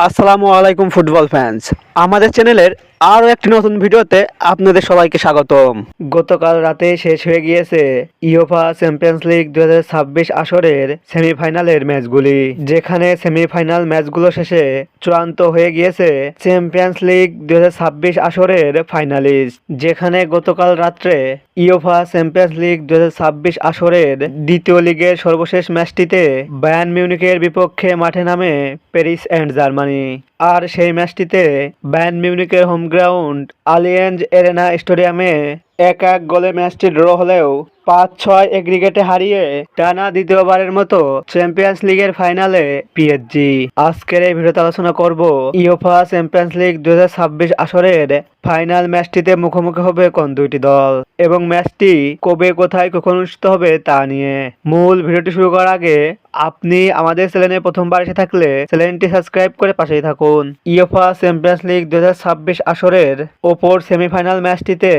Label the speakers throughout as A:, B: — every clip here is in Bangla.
A: আসসালামু আলাইকুম ফুটবল ফ্যান্স। আমাদের চ্যানেলের আরও একটি নতুন ভিডিওতে আপনাদের সবাইকে স্বাগতম। গতকাল রাতে শেষ হয়ে গিয়েছে ইউএফা চ্যাম্পিয়ন্স লিগ 2026 আসরের সেমিফাইনালের ম্যাচগুলি, যেখানে সেমিফাইনাল ম্যাচগুলো শেষে চূড়ান্ত হয়ে গিয়েছে চ্যাম্পিয়ন্স লিগ 2026 আসরের ফাইনালিস্ট, যেখানে গতকাল রাত্রে ইউএফা চ্যাম্পিয়ন্স লিগ 2026 আসরের দ্বিতীয় লিগের সর্বশেষ ম্যাচটিতে বায়ার্ন মিউনিখের বিপক্ষে মাঠে নামে প্যারিস অ্যান্ড জার্মানি। আর সেই ম্যাচটিতে বায়ার্ন মিউনিখের হোম গ্রাউন্ড আলিয়েঞ্জ এরেনা স্টেডিয়ামে 1-1 গোলে ম্যাচটি ড্র হলেও 5-6 এগ্রিগেটে হারিয়ে টানা দ্বিতীয়বারের মতো চ্যাম্পিয়ন্স লিগের ফাইনালে পিএসজি। আজকের এই ভিডিওতে আলোচনা করব ইউএফা চ্যাম্পিয়ন্স লিগ 2026 আসরের ফাইনাল ম্যাচটিতে মুখোমুখি হবে কোন দুইটি দল এবং ম্যাচটি কবে কোথায় কখন অনুষ্ঠিত হবে তা নিয়ে। মূল ভিডিওটি শুরু করার আগে আপনি আমাদের চ্যানেলে প্রথমবার এসে থাকলে চ্যানেলটি সাবস্ক্রাইব করে পাশেই থাকুন। ইউএফা চ্যাম্পিয়ন্স লিগ 2026 আসরের ওপর সেমিফাইনাল ম্যাচটিতে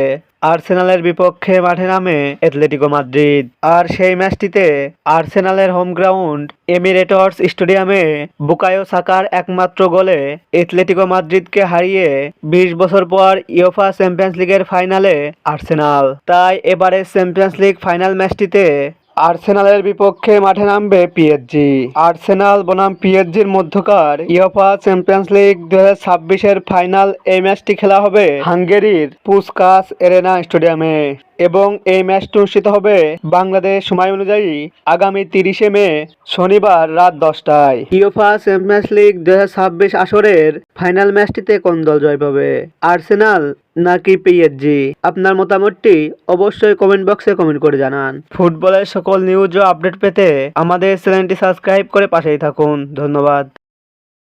A: আর্সেনালের বিপক্ষে মাঠে নামে অ্যাটলেটিকো মাদ্রিদ। আর সেই ম্যাচটিতে আর্সেনালের হোম গ্রাউন্ড এমিরেটস স্টেডিয়ামে বুকায়ো সাকার একমাত্র গোলে অ্যাটলেটিকো মাদ্রিদকে হারিয়ে 20 বছর পর ইউএফা চ্যাম্পিয়ন্স লিগের ফাইনালে আর্সেনাল। তাই এবারে চ্যাম্পিয়ন্স লিগ ফাইনাল ম্যাচটিতে আর্সেনালের বিপক্ষে মাঠে নামবে পিএসজি। আর্সেনাল বনাম পিএসজির মধ্যকার ইউএফা চ্যাম্পিয়ন্স লিগ 2026 এর ফাইনাল এই ম্যাচটি খেলা হবে হাঙ্গেরির পুসকাস এরেনা স্টেডিয়ামে এবং এই ম্যাচটি অনুষ্ঠিত হবে বাংলাদেশ সময় অনুযায়ী আগামী 30 মে শনিবার রাত 10টায়। ইউএফা চ্যাম্পিয়ন্স লিগ 2026 আসরের ফাইনাল ম্যাচটিতে কোন দল জয় পাবে, আর্সেনাল নাকি পিএসজি? আপনার মতামতটি অবশ্যই কমেন্ট বক্সে কমেন্ট করে জানান। ফুটবলের সকল নিউজ ও আপডেট পেতে আমাদের চ্যানেলটি সাবস্ক্রাইব করে পাশেই থাকুন। ধন্যবাদ।